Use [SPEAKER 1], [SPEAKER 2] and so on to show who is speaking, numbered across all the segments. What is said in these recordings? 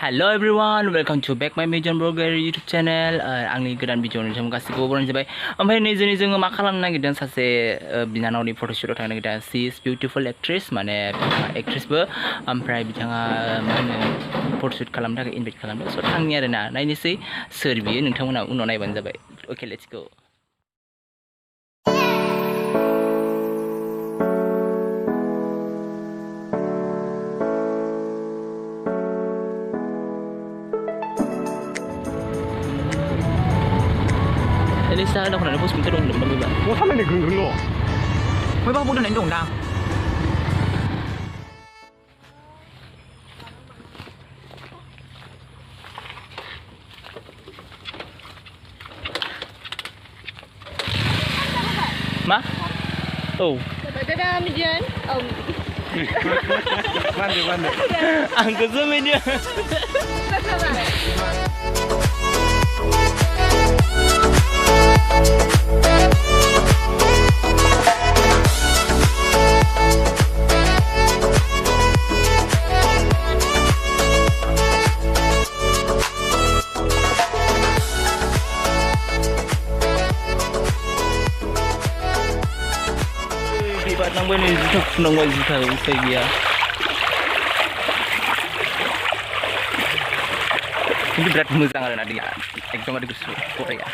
[SPEAKER 1] Hello everyone, welcome to back my Mediyon Borgoary YouTube channel. आंनि गोदान भिडिअनि जों गासिबो बरायनाय जाबाय। ओमफ्राय नै जोङो मा खालामनो नागिरदों सासे बिनानावनि फट'शुटआव थांनो नागिरदों। सी इज बिउटिफुल एक्ट्रेस माने एक्ट्रेसबो ओमफ्राय बिथाङा मा होनो फट'शुट खालामनो थाखाय इनभाइट खालामदों। स' थांनि आरोना नायनोसै सोर बियो नोंथांमोना उनाव नायबानो जाबाय। Okay let's go. Elisa đâu còn là post mình đồng đâu bạn.
[SPEAKER 2] Ủa sao mày lại gừng lọ?
[SPEAKER 3] Mới bao bún đánh đồng đang.
[SPEAKER 1] Má? Oh.
[SPEAKER 4] Dadah Mediyon.
[SPEAKER 2] Mana?
[SPEAKER 1] Angkat zoom Mediyon. Bạn đang bên này thực nông ngoài gì thở xây kìa. Ini berat moजां आरोना dia एकदमबारे गुसु खथाया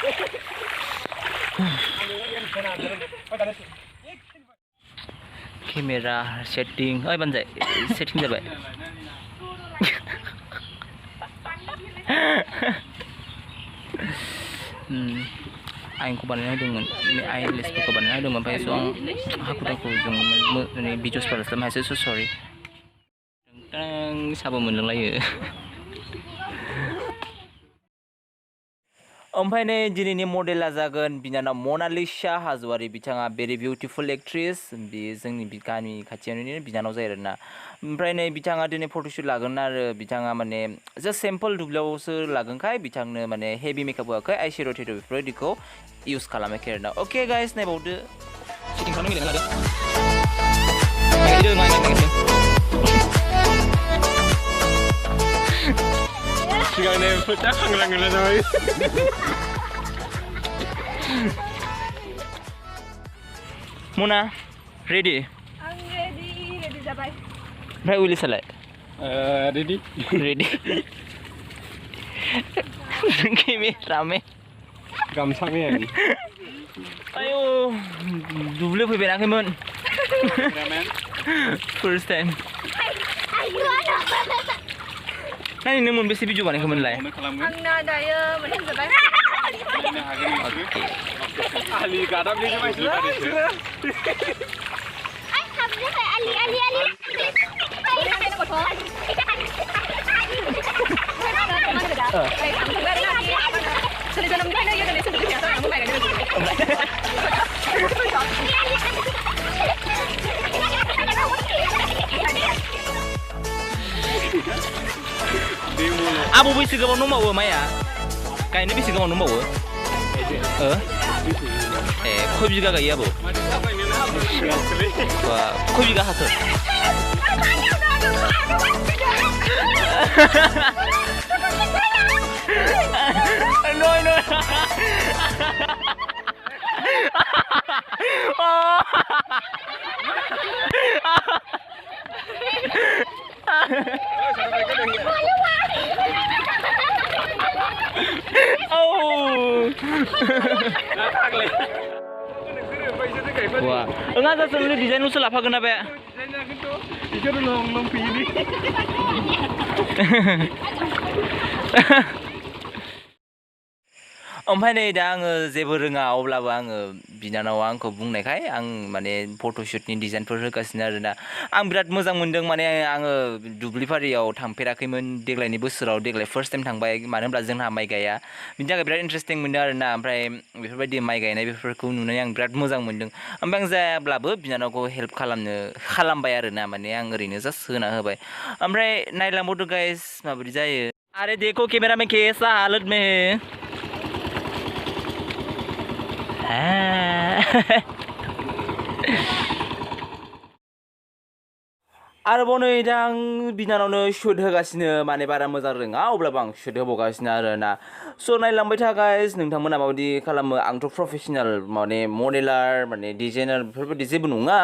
[SPEAKER 1] camera setting ओइ बानजाय setting जाबाय आइनखौ बानायना होदोंमोन आइ लेसफोरखौ बानायना होदोंमोन ओमफ्राय स' आं हाखु दाखु जों माने भिडिअसफोर खालामनो हायासै स' सरि साबो मोनलांलायो ओमफ्राय नै दिनैनि मडेला जागोन बिनानाव मनालिशा हाजवारी बिथाङा भेरि बिउटिफुल एक्ट्रेस बे जोंनि गामि खाथियावनो बिनानाव जायो आरोना ओमफ्राय नै बिथाङा दिनै फट'शुट लागोन आरो बिथाङा माने जास्ट सिम्पोल दुब्लियावसो लागोनखाय बिथांनो माने हेभि मेकआप होआखै आइ शेड' थेड' बेफोरबायदिखौ इउज खालामाखै आरोना अके गाइस नायबावदो सेटिं खालामनो गेलेनो लादो
[SPEAKER 2] सिगांनो फोथा खांलांगोन जाबाय
[SPEAKER 1] Mona ready
[SPEAKER 4] I'm ready जाबाय
[SPEAKER 1] ओमफ्राय उलिसालाय
[SPEAKER 2] ready
[SPEAKER 1] केमेरामे
[SPEAKER 2] गामसामेन
[SPEAKER 1] आयौ दुब्लियाव फैफेराखैमोन फार्स्ट टाइम नाय नों मोनबेसे भिडिअ बानायखोमोनलाय
[SPEAKER 4] आंना दायो मोनथाम जाबाय
[SPEAKER 2] आलि गादाबनिसो मानसि बानायसो
[SPEAKER 4] आइ हाबनिफ्राय आलि
[SPEAKER 1] आबौ बेसे गोबाव दंबावो माइया गायनो बेसे गोबाव दंबावो खय बिगा गायो आबौ खय बिगा हाखो Wah, enggak ada sendiri desain usul apa kenapa ya?
[SPEAKER 2] Desainnya gitu, itu long pilih.
[SPEAKER 1] ओमफ्राय नै दा आङो जेबो रोङा अब्लाबो आङो बिनानावा आंखौ बुंनायखाय आं माने फट'शुटनि डिजाइनफोर होगासिनो आरोना आं बिराद मोजां मोन्दों माने आङो दुब्लिबारियाव थांफेराखैमोन देग्लायनि बोसोराव देग्लाय फार्स्ट टाइम थांबाय मानो होनब्ला जोंहा माइ गाया बिनि थाखाय बिराद इन्टारेस्टिं मोनदों आरोना ओमफ्राय बेफोरबायदि माइ गायनाय बेफोरखौ नुनानै आं बिराद मोजां मोन्दों ओमफ्राय आं जायाब्लाबो बिनानावखौ हेल्प खालामबाय आरोना माने आं ओरैनो जास्ट होना होबाय ओमफ्राय नायलांबावदो गाइस माबायदि जायो अरे देखो कैमरा में कैसा हालत में है आरोबाव नै दा आं बिनानावनो शुट होगासिनो माने बारा मोजां रोङा अब्लाबो आं शुट होबावगासिनो आरोना स' नायलांबाय था गाइस नोंथांमोना माबायदि खालामो आंथ' प्रफेसनेल माने मडेलार माने डिजाइनार बेफोरबायदि जेबो नङा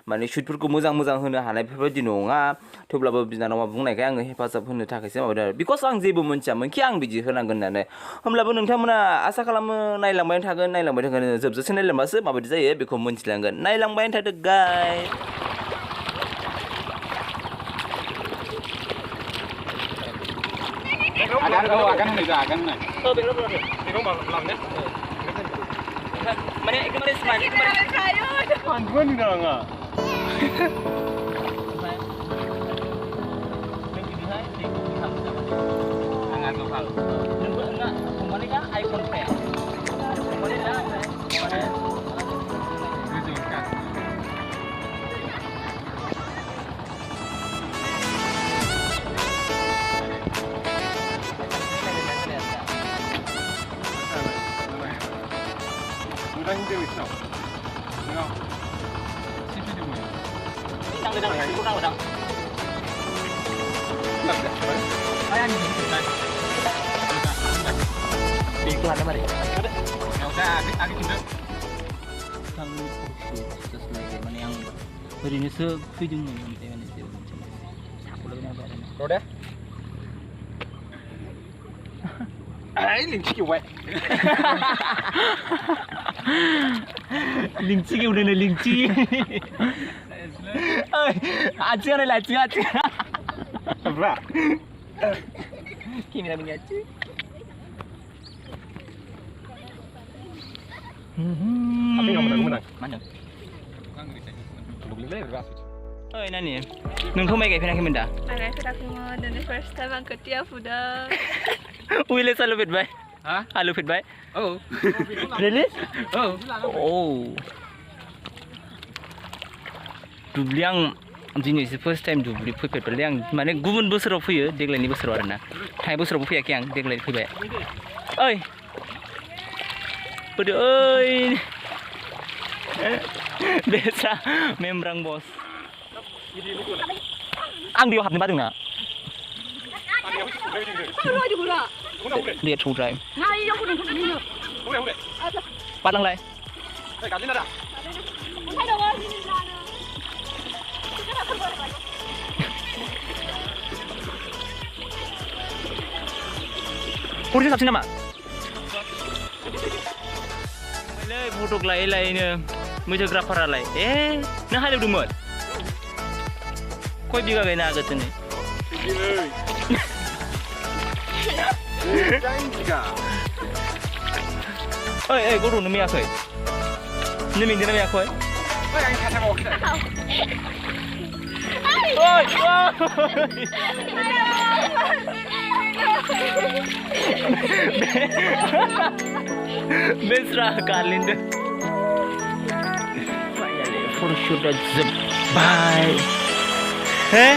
[SPEAKER 1] माने शुटफोरखौ मोजां मोजां होनो हानाय बेफोरबायदि नङा थेवब्लाबो बिनानावा बुंनायखाय आङो हेफाजाब होनो थाखायसो माबादों आरो बिकज आं जेबो मोनथियामोन कि आं बिदि होनांगोन होननानै होमब्लाबो नोंथांमोना आसा खालामो नायलांबाय थागोन जोबजासे नायलांबासो माबायदि जायो बेखौ मोनथिलांगोन नायलांबाय थादो गाइस
[SPEAKER 2] Agan hoनै जा agan hoनै
[SPEAKER 1] बेखौ
[SPEAKER 2] लांनो
[SPEAKER 1] माने एकदमबारे स्माइल
[SPEAKER 2] मानसिबो नुनो नाङा आंहा जखाल
[SPEAKER 1] नोंबो enggak kemarin kan iPhone X kemarin dah kemarin
[SPEAKER 2] गोजौkan udah hindi wis no situ di mana
[SPEAKER 1] Udang.
[SPEAKER 2] ayan
[SPEAKER 1] Iklan apa deh?
[SPEAKER 2] ya udah agak gendut
[SPEAKER 1] Sang terus lagi mana yang berinya sefidungnya yang itu boleh apa ada?
[SPEAKER 2] udah 링치기 왜?
[SPEAKER 1] 링치기 우리는 링치. 아찌가네 라찌가.
[SPEAKER 2] Apa?
[SPEAKER 1] Kimi namanya aci.
[SPEAKER 2] Tapi nggak menang.
[SPEAKER 1] Mana?
[SPEAKER 2] Belum lagi berasut.
[SPEAKER 1] Oh ini nih. Nunggu mai kayak pernah dah.
[SPEAKER 4] Mana kita mau dan the first time ang ketia Bodo.
[SPEAKER 1] Wile selalu fit bay.
[SPEAKER 2] Hah?
[SPEAKER 1] Halo fit bay.
[SPEAKER 2] Oh.
[SPEAKER 1] Really?
[SPEAKER 2] Oh.
[SPEAKER 1] Oh. दुब्लि आं दिनैसो first time दुब्लि फैफेरबाय आं माने गुबुन बोसोराव फैयो देग्लायनि बोसोराव आरोना थांनाय बोसोरावबो फैयाखै आं देग्लाय फैबाय ओइ बोदो ओइ बेसा मेमब्रां बस आं बेयाव हाबनो बादोंना Lihat sudah. Padanglah. Kursi saksi nama. Mulai foto lain ni, fotografer lain. Nah halu dumut. Kau biga gaya nak tu ni. Oi, guru ni miak kau. Ni minta ni miak kau.
[SPEAKER 2] Oi, yang kata mau kita.
[SPEAKER 1] Oi, Mesra kalin tu. Photoshoot dah bye. Heh?